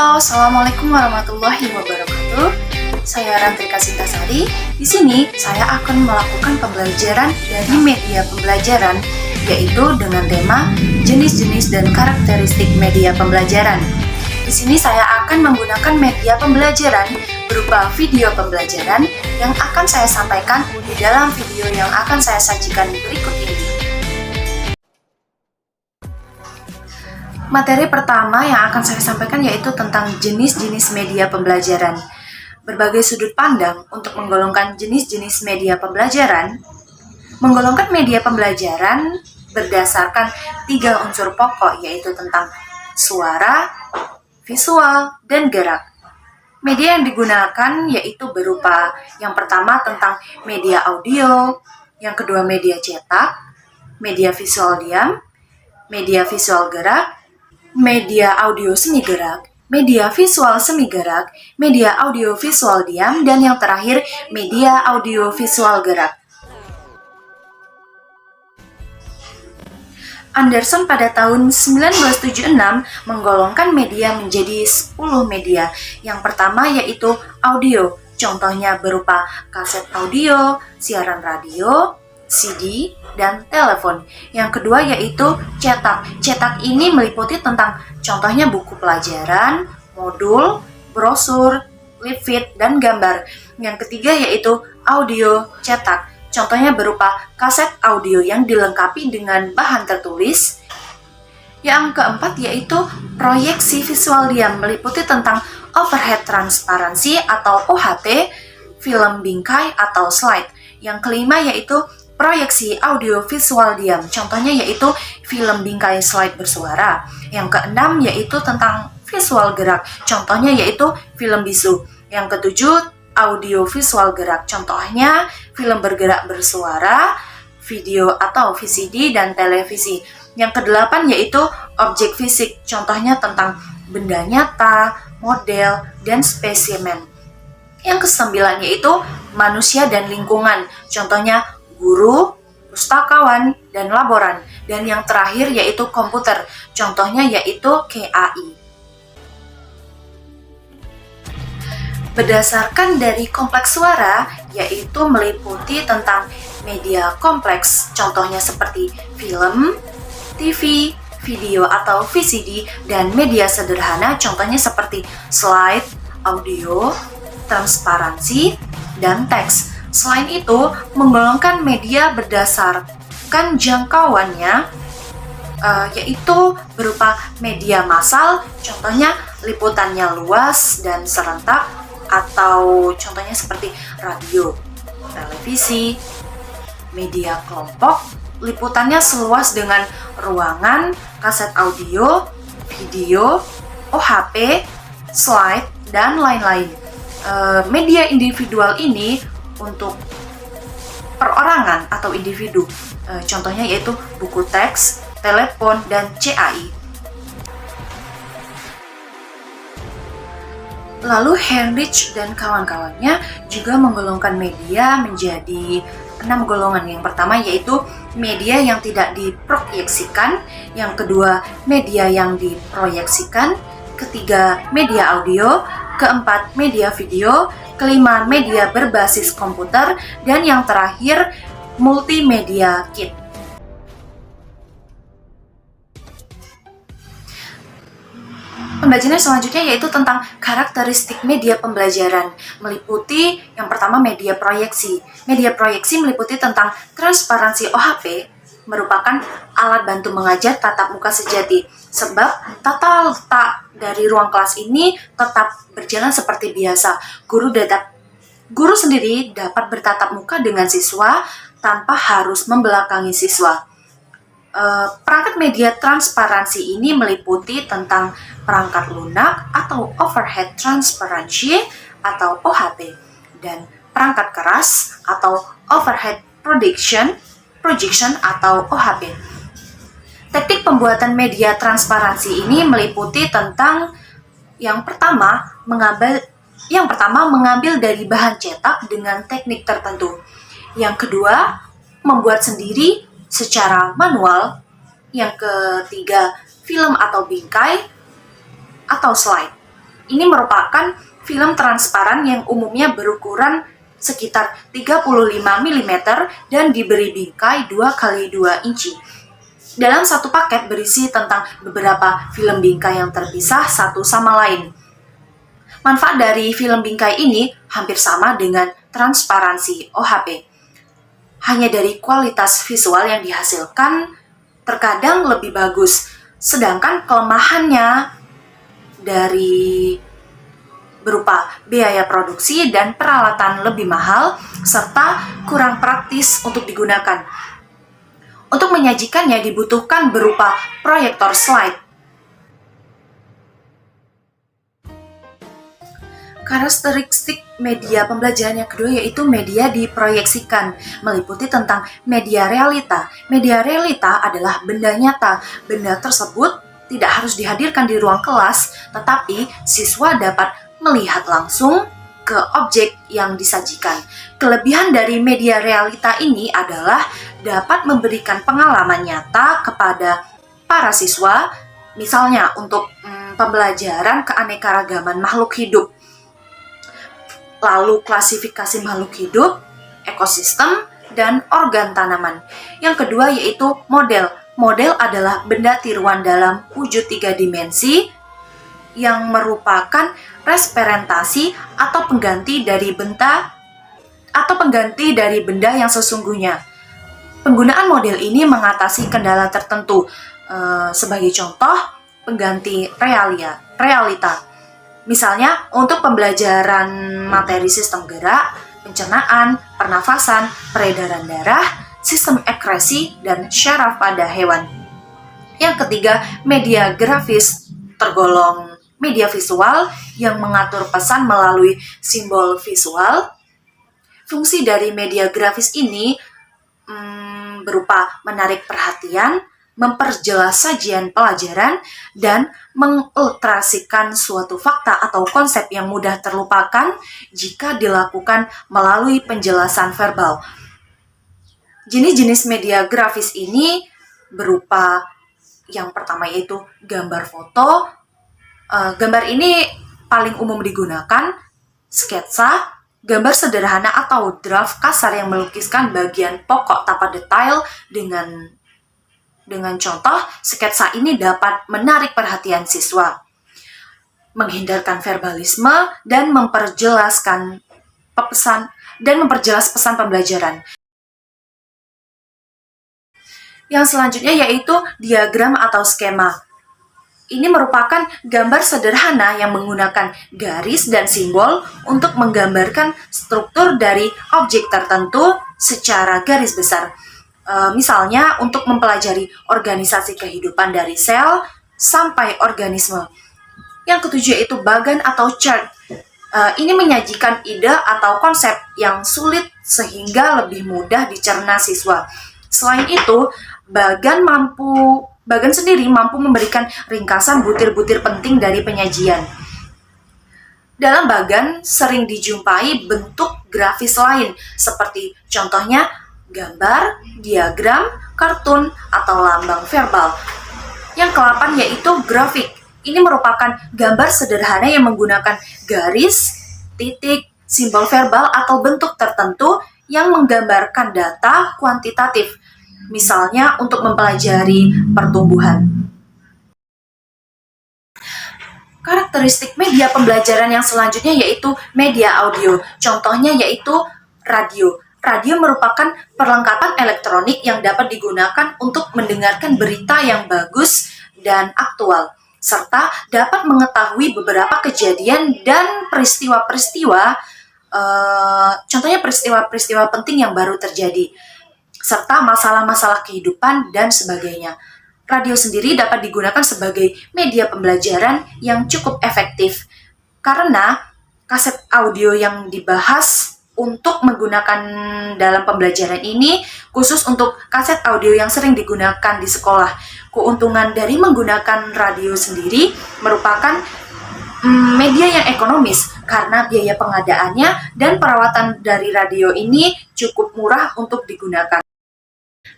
Halo, Assalamualaikum warahmatullahi wabarakatuh. Saya Rantrika Sintasari. Di sini saya akan melakukan pembelajaran dari media pembelajaran, yaitu dengan tema jenis-jenis dan karakteristik media pembelajaran. Di sini saya akan menggunakan media pembelajaran berupa video pembelajaran yang akan saya sampaikan di dalam video yang akan saya sajikan berikut ini. Materi pertama yang akan saya sampaikan yaitu tentang jenis-jenis media pembelajaran. Berbagai sudut pandang untuk menggolongkan jenis-jenis media pembelajaran. Menggolongkan media pembelajaran berdasarkan 3 unsur pokok, yaitu tentang suara, visual, dan gerak. Media yang digunakan yaitu berupa yang pertama tentang media audio, yang kedua media cetak, media visual diam, media visual gerak, media audio semi gerak, media visual semi gerak, media audio visual diam, dan yang terakhir media audio visual gerak. Anderson pada tahun 1976 menggolongkan media menjadi 10 media. Yang pertama yaitu audio, contohnya berupa kaset audio, siaran radio, CD, dan telepon. Yang kedua yaitu cetak. Cetak ini meliputi tentang contohnya buku pelajaran, modul, brosur, leaflet, dan gambar. Yang ketiga yaitu audio cetak. Contohnya berupa kaset audio yang dilengkapi dengan bahan tertulis. Yang keempat yaitu proyeksi visual diam, meliputi tentang overhead transparansi atau OHT, film bingkai atau slide. Yang kelima yaitu proyeksi audio visual diam, contohnya yaitu film bingkai slide bersuara. Yang keenam yaitu tentang visual gerak, contohnya yaitu film bisu. Yang ketujuh audio visual gerak, contohnya film bergerak bersuara, video atau VCD, dan televisi. Yang kedelapan yaitu objek fisik, contohnya tentang benda nyata, model, dan spesimen. Yang kesembilan yaitu manusia dan lingkungan, contohnya guru, pustakawan, dan laboran. Dan yang terakhir yaitu komputer, contohnya yaitu KAI. Berdasarkan dari kompleks suara, yaitu meliputi tentang media kompleks, contohnya seperti film, TV, video atau VCD, dan media sederhana, contohnya seperti slide, audio, transparansi, dan teks. Selain itu, menggolongkan media berdasarkan jangkauannya, yaitu berupa media massal, contohnya liputannya luas dan serentak, atau contohnya seperti radio, televisi. Media kelompok, liputannya seluas dengan ruangan, kaset audio, video, OHP, slide, dan lain-lain. Media individual ini untuk perorangan atau individu, contohnya yaitu buku teks, telepon, dan CAI. Lalu Heinrich dan kawan-kawannya juga menggolongkan media menjadi 6 golongan. Yang pertama yaitu media yang tidak diproyeksikan, yang kedua media yang diproyeksikan, ketiga media audio, keempat media video, kelima media berbasis komputer, dan yang terakhir multimedia kit. Pembelajaran selanjutnya yaitu tentang karakteristik media pembelajaran, meliputi yang pertama media proyeksi. Media proyeksi meliputi tentang transparansi OHP, merupakan alat bantu mengajar tatap muka sejati, sebab tata letak dari ruang kelas ini tetap berjalan seperti biasa. Guru sendiri dapat bertatap muka dengan siswa tanpa harus membelakangi siswa. Perangkat media transparansi ini meliputi tentang perangkat lunak atau overhead transparancy atau OHT, dan perangkat keras atau overhead projection atau OHP. Teknik pembuatan media transparansi ini meliputi tentang yang pertama mengambil dari bahan cetak dengan teknik tertentu. Yang kedua, membuat sendiri secara manual. Yang ketiga, film atau bingkai atau slide. Ini merupakan film transparan yang umumnya berukuran sekitar 35 mm dan diberi bingkai 2x2 inci. Dalam satu paket berisi tentang beberapa film bingkai yang terpisah satu sama lain. Manfaat dari film bingkai ini hampir sama dengan transparansi OHP. Hanya dari kualitas visual yang dihasilkan terkadang lebih bagus, sedangkan kelemahannya dari berupa biaya produksi dan peralatan lebih mahal serta kurang praktis untuk digunakan. Untuk menyajikannya dibutuhkan berupa proyektor slide. Karakteristik media pembelajaran yang kedua yaitu media diproyeksikan, meliputi tentang media realita. Media realita adalah benda nyata. Benda tersebut tidak harus dihadirkan di ruang kelas, tetapi siswa dapat melihat langsung ke objek yang disajikan. Kelebihan dari media realita ini adalah dapat memberikan pengalaman nyata kepada para siswa, misalnya untuk pembelajaran keanekaragaman makhluk hidup, lalu klasifikasi makhluk hidup, ekosistem, dan organ tanaman. Yang kedua yaitu model. Model adalah benda tiruan dalam wujud 3 dimensi yang merupakan representasi atau pengganti dari benda yang sesungguhnya. Penggunaan model ini mengatasi kendala tertentu, sebagai contoh pengganti realita. Misalnya untuk pembelajaran materi sistem gerak, pencernaan, pernafasan, peredaran darah, sistem ekskresi, dan syaraf pada hewan. Yang ketiga, media grafis tergolong media visual yang mengatur pesan melalui simbol visual. Fungsi dari media grafis ini berupa menarik perhatian, memperjelas sajian pelajaran, dan mengilustrasikan suatu fakta atau konsep yang mudah terlupakan jika dilakukan melalui penjelasan verbal. Jenis-jenis media grafis ini berupa yang pertama yaitu gambar foto. Gambar ini paling umum digunakan, sketsa, gambar sederhana atau draft kasar yang melukiskan bagian pokok tanpa detail. Dengan contoh, sketsa ini dapat menarik perhatian siswa, menghindarkan verbalisme, dan memperjelas pesan pembelajaran. Yang selanjutnya yaitu diagram atau skema. Ini merupakan gambar sederhana yang menggunakan garis dan simbol untuk menggambarkan struktur dari objek tertentu secara garis besar. Misalnya untuk mempelajari organisasi kehidupan dari sel sampai organisme. Yang ketujuh yaitu bagan atau chart. Ini menyajikan ide atau konsep yang sulit sehingga lebih mudah dicerna siswa. Selain itu, bagan sendiri mampu memberikan ringkasan butir-butir penting dari penyajian. Dalam bagan sering dijumpai bentuk grafis lain, seperti contohnya gambar, diagram, kartun, atau lambang verbal. Yang ke-8 yaitu grafik. Ini merupakan gambar sederhana yang menggunakan garis, titik, simbol verbal, atau bentuk tertentu yang menggambarkan data kuantitatif. Misalnya untuk mempelajari pertumbuhan. Karakteristik media pembelajaran yang selanjutnya yaitu media audio. Contohnya yaitu radio. Radio merupakan perlengkapan elektronik yang dapat digunakan untuk mendengarkan berita yang bagus dan aktual, serta dapat mengetahui beberapa kejadian dan contohnya peristiwa penting yang baru terjadi, serta masalah-masalah kehidupan dan sebagainya. Radio sendiri dapat digunakan sebagai media pembelajaran yang cukup efektif karena kaset audio yang dibahas untuk menggunakan dalam pembelajaran ini khusus untuk kaset audio yang sering digunakan di sekolah. Keuntungan dari menggunakan radio sendiri merupakan media yang ekonomis karena biaya pengadaannya dan perawatan dari radio ini cukup murah untuk digunakan.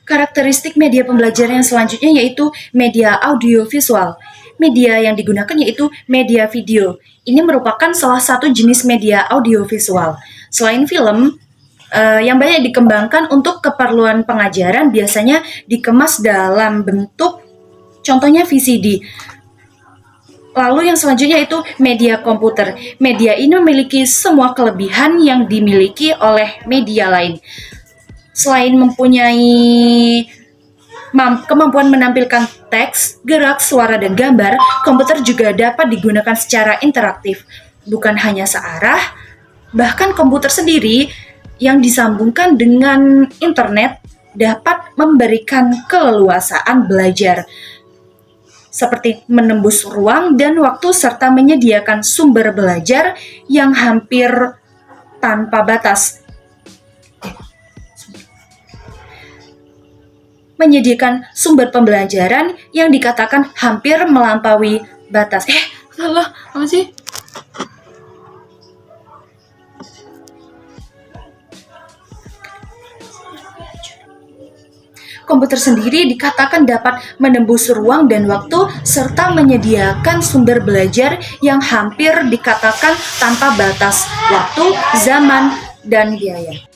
Karakteristik media pembelajaran yang selanjutnya yaitu media audiovisual. Media yang digunakan yaitu media video. Ini merupakan salah satu jenis media audiovisual. Selain film, yang banyak dikembangkan untuk keperluan pengajaran biasanya dikemas dalam bentuk contohnya VCD. Lalu yang selanjutnya itu media komputer. Media ini memiliki semua kelebihan yang dimiliki oleh media lain. Selain mempunyai kemampuan menampilkan teks, gerak, suara, dan gambar, komputer juga dapat digunakan secara interaktif. Bukan hanya searah, bahkan komputer sendiri yang disambungkan dengan internet dapat memberikan keleluasaan belajar, seperti menembus ruang dan waktu serta menyediakan sumber belajar yang hampir tanpa batas. Menyediakan sumber pembelajaran yang dikatakan hampir melampaui batas. Salah, apa sih? Komputer sendiri dikatakan dapat menembus ruang dan waktu serta menyediakan sumber belajar yang hampir dikatakan tanpa batas waktu, zaman, dan biaya.